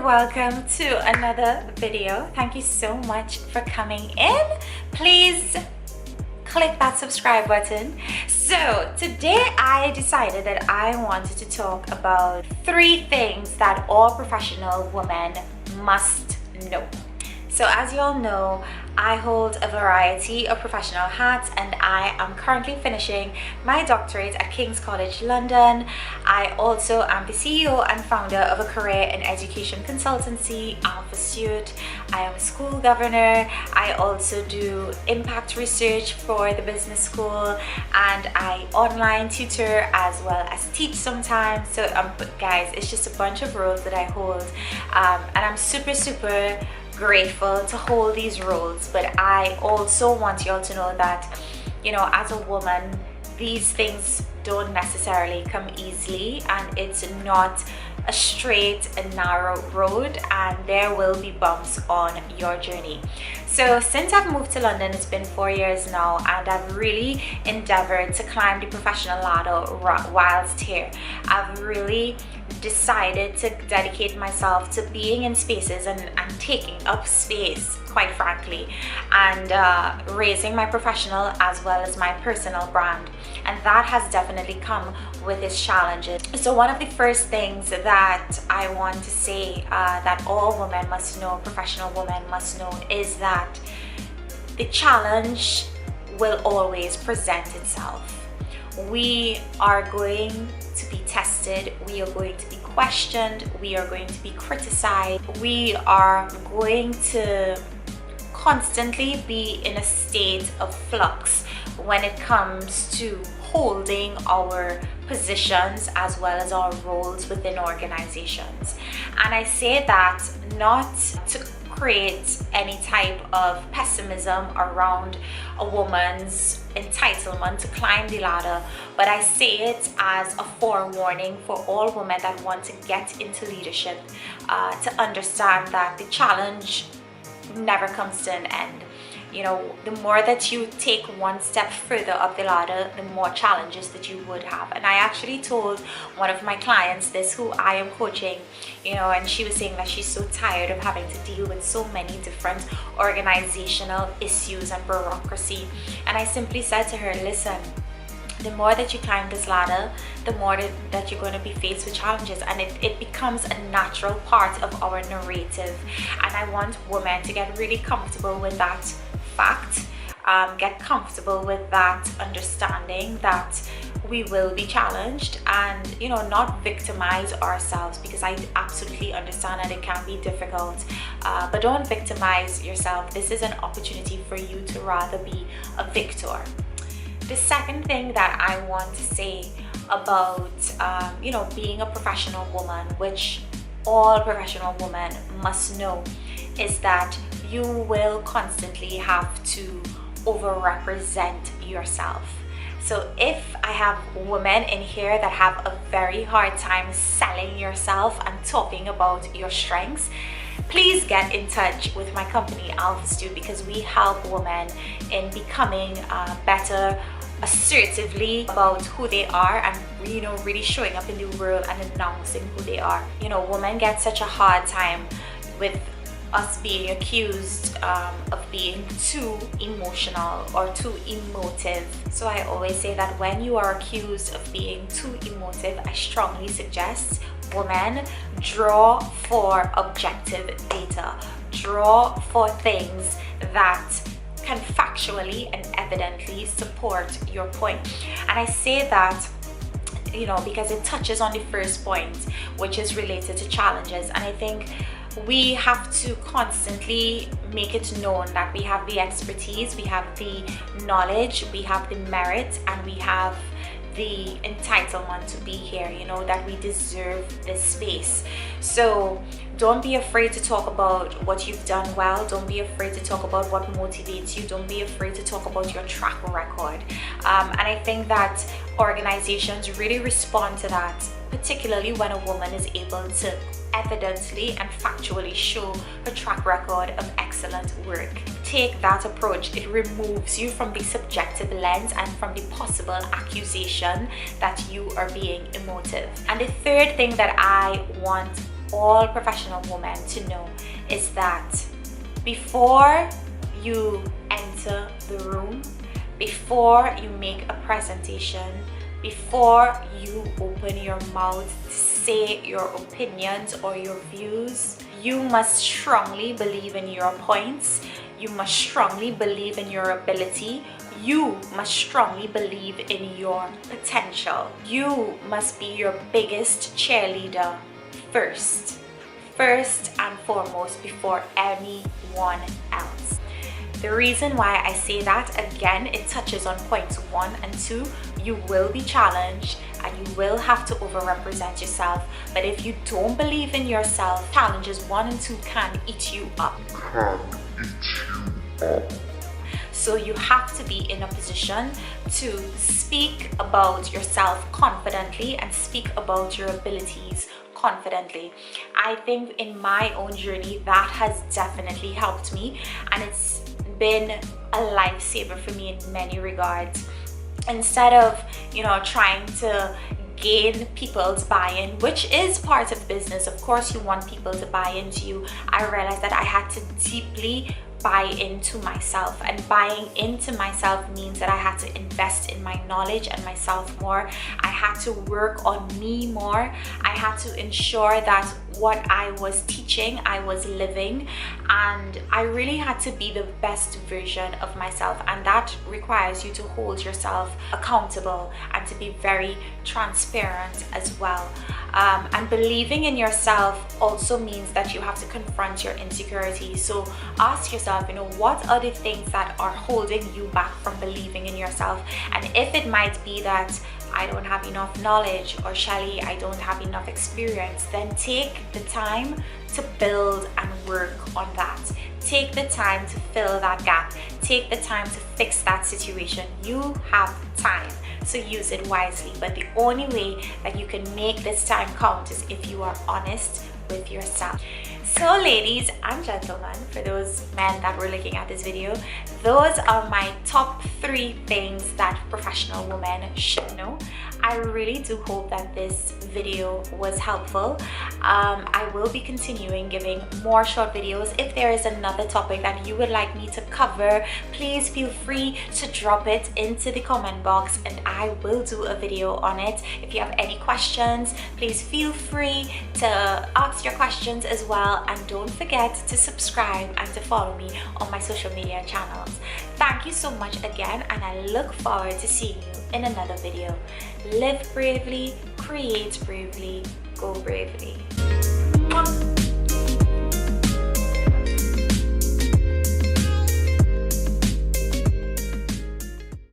and welcome to another video. Thank you so much for coming in. Please click that subscribe button. So today I decided that I wanted to talk about 3 things that all professional women must know. So as you all know, I hold a variety of professional hats and I am currently finishing my doctorate at King's College London. I also am the CEO and founder of a career in education consultancy, Alpha Suit. I am a school governor. I also do impact research for the business school and I online tutor as well as teach sometimes. So guys, it's just a bunch of roles that I hold and I'm super grateful to hold these roles, but I also want you all to know that, you know, as a woman, these things don't necessarily come easily and it's not a straight and narrow road and there will be bumps on your journey. So since I've moved to London, it's been 4 years now and I've really endeavored to climb the professional ladder whilst here. I've really decided to dedicate myself to being in spaces and taking up space, quite frankly, and raising my professional as well as my personal brand, and that has definitely come with its challenges. So one of the first things that I want to say that all women must know, professional women must know, is that the challenge will always present itself. We are going to be tested, we are going to be questioned, we are going to be criticized, we are going to constantly be in a state of flux when it comes to holding our positions as well as our roles within organizations. And I say that not to create any type of pessimism around a woman's entitlement to climb the ladder, but I say it as a forewarning for all women that want to get into leadership, to understand that the challenge never comes to an end. You know, the more that you take one step further up the ladder, the more challenges that you would have. And I actually told one of my clients this, who I am coaching, you know, and she was saying that she's so tired of having to deal with so many different organizational issues and bureaucracy. And I simply said to her, listen, the more that you climb this ladder, the more that you're going to be faced with challenges, and it becomes a natural part of our narrative. And I want women to get really comfortable with that fact, get comfortable with that understanding that we will be challenged, and, you know, not victimize ourselves, because I absolutely understand that it can be difficult, but don't victimize yourself. This is an opportunity for you to rather be a victor. The second thing that I want to say about you know, being a professional woman, which all professional women must know, is that you will constantly have to overrepresent yourself. So if I have women in here that have a very hard time selling yourself and talking about your strengths, please get in touch with my company Alpha Suit, because we help women in becoming better assertively about who they are and, you know, really showing up in the world and announcing who they are. You know, women get such a hard time with us being accused of being too emotional or too emotive. So I always say that when you are accused of being too emotive, I strongly suggest women draw for objective data, draw for things that can factually and evidently support your point. And I say that, you know, because it touches on the first point, which is related to challenges. And I think we have to constantly make it known that we have the expertise, we have the knowledge, we have the merit, and we have the entitlement to be here, you know, that we deserve this space. So don't be afraid to talk about what you've done well. Don't be afraid to talk about what motivates you. Don't be afraid to talk about your track record. And I think that organizations really respond to that, particularly when a woman is able to evidently and factually show her track record of excellent work. Take that approach. It removes you from the subjective lens and from the possible accusation that you are being emotive. And the third thing that I want all professional women to know is that before you enter the room, before you make a presentation, before you open your mouth to say your opinions or your views, you must strongly believe in your points. You must strongly believe in your ability. You must strongly believe in your potential. You must be your biggest cheerleader first and foremost, before anyone else. The reason why I say that, again, it touches on points 1 and 2. You will be challenged and you will have to overrepresent yourself. But if you don't believe in yourself, challenges 1 and 2 can eat you up. So you have to be in a position to speak about yourself confidently and speak about your abilities confidently. I think in my own journey that has definitely helped me, and it's been a lifesaver for me in many regards. Instead of, trying to gain people's buy-in, which is part of business, of course you want people to buy into you, I realized that I had to deeply buy into myself, and buying into myself means that I had to invest in my knowledge and myself more. I had to work on me more. I had to ensure that what I was teaching, I was living, and I really had to be the best version of myself, and that requires you to hold yourself accountable and to be very transparent as well. And believing in yourself also means that you have to confront your insecurities. So ask yourself, what are the things that are holding you back from believing in yourself? And if it might be that I don't have enough knowledge, or Shelly, I don't have enough experience, then take the time to build and work on that. Take the time to fill that gap. Take the time to fix that situation. You have time, so use it wisely. But the only way that you can make this time count is if you are honest with yourself. So ladies and gentlemen, for those men that were looking at this video, those are my top 3 things that professional women should know. I really do hope that this video was helpful. I will be continuing giving more short videos. If there is another topic that you would like me to cover, please feel free to drop it into the comment box and I will do a video on it. If you have any questions, please feel free to ask your questions as well, and don't forget to subscribe and to follow me on my social media channels. Thank you so much again, and I look forward to seeing you in another video. Live bravely, create bravely, go bravely. Mwah.